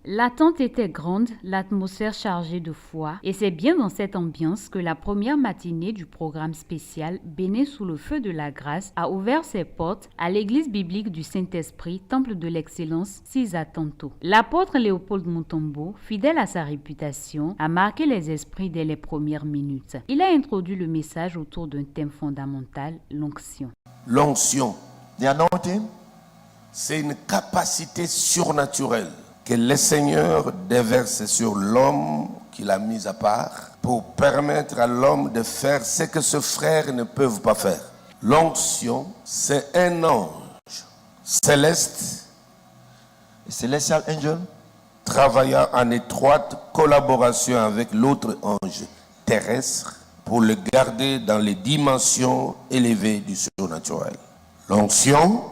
L'attente était grande, l'atmosphère chargée de foi, et c'est bien dans cette ambiance que la première matinée du programme spécial Béné sous le feu de la grâce a ouvert ses portes à l'église biblique du Saint-Esprit, temple de l'excellence Sisa Tanto. L'apôtre Léopold Mutombo, fidèle à sa réputation, a marqué les esprits dès les premières minutes. Il a introduit le message autour d'un thème fondamental, l'onction. L'onction, The anointing c'est une capacité surnaturelle que le Seigneur déverse sur l'homme qu'il a mis à part pour permettre à l'homme de faire ce que ses frères ne peuvent pas faire. L'onction, c'est un ange céleste a celestial angel travaillant en étroite collaboration avec l'autre ange terrestre pour le garder dans les dimensions élevées du surnaturel. L'onction,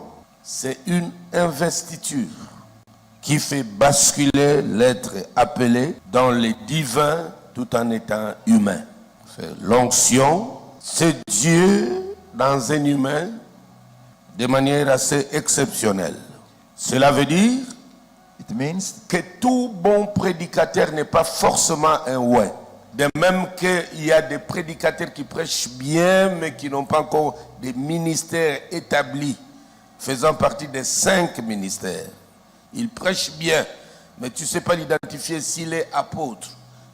c'est une investiture qui fait basculer l'être appelé dans les divins tout en étant humain. L'onction, c'est Dieu dans un humain de manière assez exceptionnelle. Cela veut dire it means que tout bon prédicateur n'est pas forcément un ouais. De même qu'il y a des prédicateurs qui prêchent bien mais qui n'ont pas encore des ministères établis, faisant partie des 5 ministères. Il prêche bien, mais tu ne sais pas l'identifier s'il est apôtre,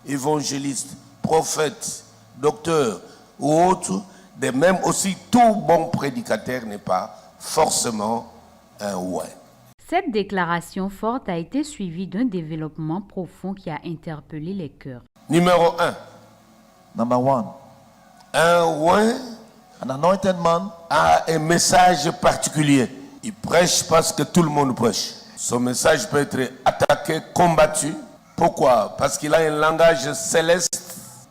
évangéliste, prophète, docteur ou autre. De même aussi, tout bon prédicateur n'est pas forcément un ouais. Cette déclaration forte a été suivie d'un développement profond qui a interpellé les cœurs. Numéro 1. number one. Un ouais An anointed man a un message particulier. Il prêche parce que tout le monde prêche. Son message peut être attaqué, combattu. Pourquoi? Parce qu'il a un langage céleste.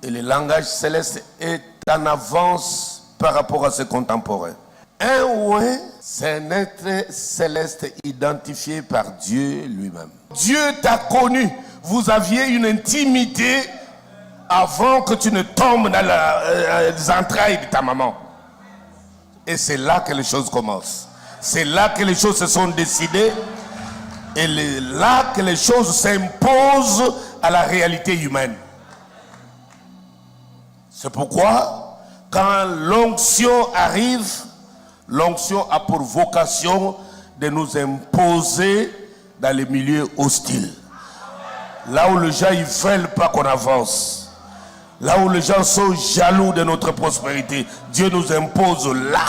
Et le langage céleste est en avance par rapport à ses contemporains. Un ouais, c'est un être céleste identifié par Dieu lui-même. Dieu t'a connu. Vous aviez une intimité avant que tu ne tombes dans les entrailles de ta maman. Et c'est là que les choses commencent. C'est là que les choses se sont décidées. Et là que les choses s'imposent à la réalité humaine. C'est pourquoi, quand l'onction arrive, l'onction a pour vocation de nous imposer dans les milieux hostiles. Là où les gens ne veulent pas qu'on avance. Là où les gens sont jaloux de notre prospérité. Dieu nous impose là.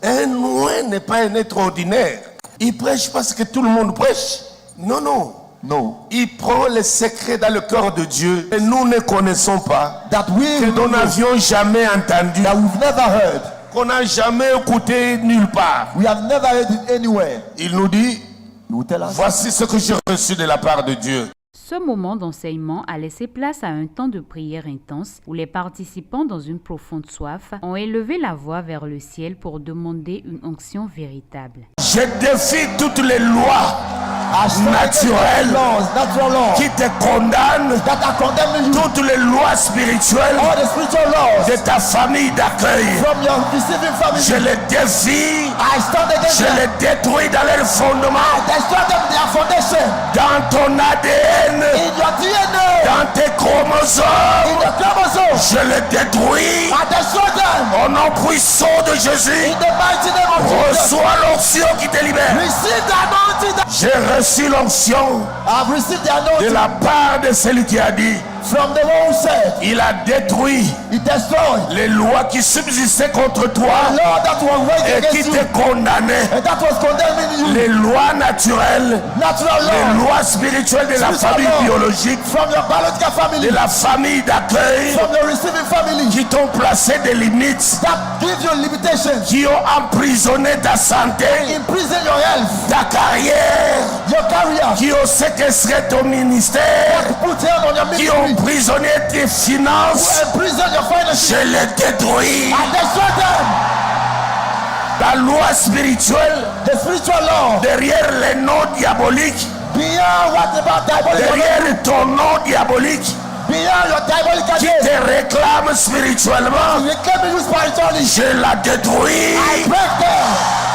Un ouin n'est pas un être ordinaire. Il prêche parce que tout le monde prêche. Non, non. no Il prend les secrets dans le cœur de Dieu. Et nous ne connaissons pas. that we Que nous know, n'avions jamais entendu. that we've never heard. Qu'on n'a jamais écouté nulle part. We have never heard it anywhere. Il nous dit, He will tell us. voici ce que j'ai reçu de la part de Dieu. Ce moment d'enseignement a laissé place à un temps de prière intense où les participants, dans une profonde soif, ont élevé la voix vers le ciel pour demander une onction véritable. Je défie toutes les lois naturelles Natural laws qui te condamnent, that are condemning you. toutes les lois spirituelles All the spiritual laws de ta famille d'accueil. from your receiving family. Je les défie, I stand against je them. les détruis dans leur fondement, Destroy them in their foundation. dans ton ADN, In your DNA. dans tes In chromosomes. your chromosomes. Je les détruis I destroy them. au nom puissant de Jésus. In the mighty name of Jesus. Reçois l'onction qui te libère. Receive the anointing. J'ai reçu l'onction I've received the de anointing la part de celui qui a dit, from the one who said, il a détruit He destroyed les lois qui subsistaient contre the toi law that was raised et qui against te you. condamnaient. And that was condemning you. Les lois naturelles, Natural les law. lois spirituelles de la Spiritual famille law. biologique, From your biological family. de la famille d'accueil, From your receiving family. qui t'ont placé des limites, That give you limitations. qui ont emprisonné ta santé, Imprison your health. ta carrière, Your career. qui ont séquestré ton ministère, Put hand on your qui ont ministry. emprisonné tes finances. Imprison your finances. Je les détruis. I destroy them. La loi spirituelle, The spiritual law. derrière les noms diaboliques, Beyond what about diabolical. derrière ton nom diabolique, Beyond your diabolical qui gain. te réclame spirituellement, You claim you spiritually. je la détruis. I break them.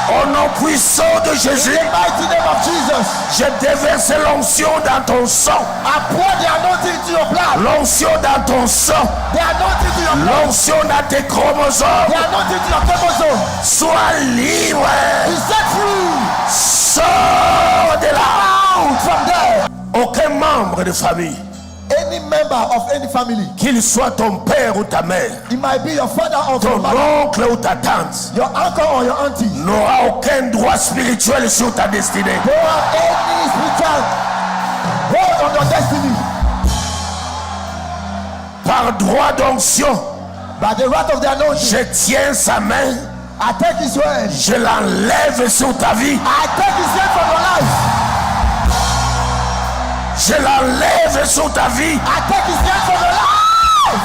Au nom puissant de In Jésus, the mighty name of Jesus. je déverse l'onction dans ton sang. I pour the anointing into your blood. L'onction dans ton sang. The anointing to your blood. L'onction dans tes chromosomes. The anointing to your chromosome. Sois libre. Be set free. Sors de là. Out from there. Aucun membre de famille, Any member of any family, qu'il soit ton père ou ta mère, it might be your father or your ton mother, oncle ou ta tante, your uncle or your auntie, n'aura aucun droit spirituel sur ta destinée. don't have any spiritual hold on your destiny. Par droit d'onction, By the wrath of the anointing, je tiens sa main, I take his word. je l'enlève sur ta vie, I take his hand from your life. je l'enlève sur ta vie. I take his hand from your life.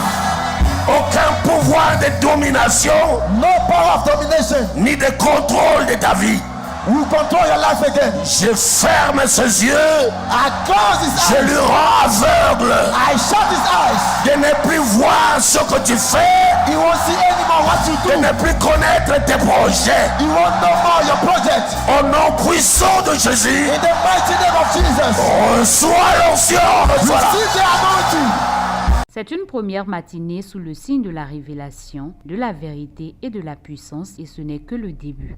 Aucun pouvoir de domination No power of domination ni de contrôle de ta vie. will control your life again. Je ferme ses yeux, I close his je eyes. lui rends aveugle I shut his eyes. de ne plus voir ce que tu fais, He won't see anymore what you de do. ne plus connaître tes projets. He won't know more your project. Au nom puissant de Jésus, In the mighty name of Jesus. reçois l'onction, reçois-la. Receive the anointing. C'est une première matinée sous le signe de la révélation, de la vérité et de la puissance, et ce n'est que le début.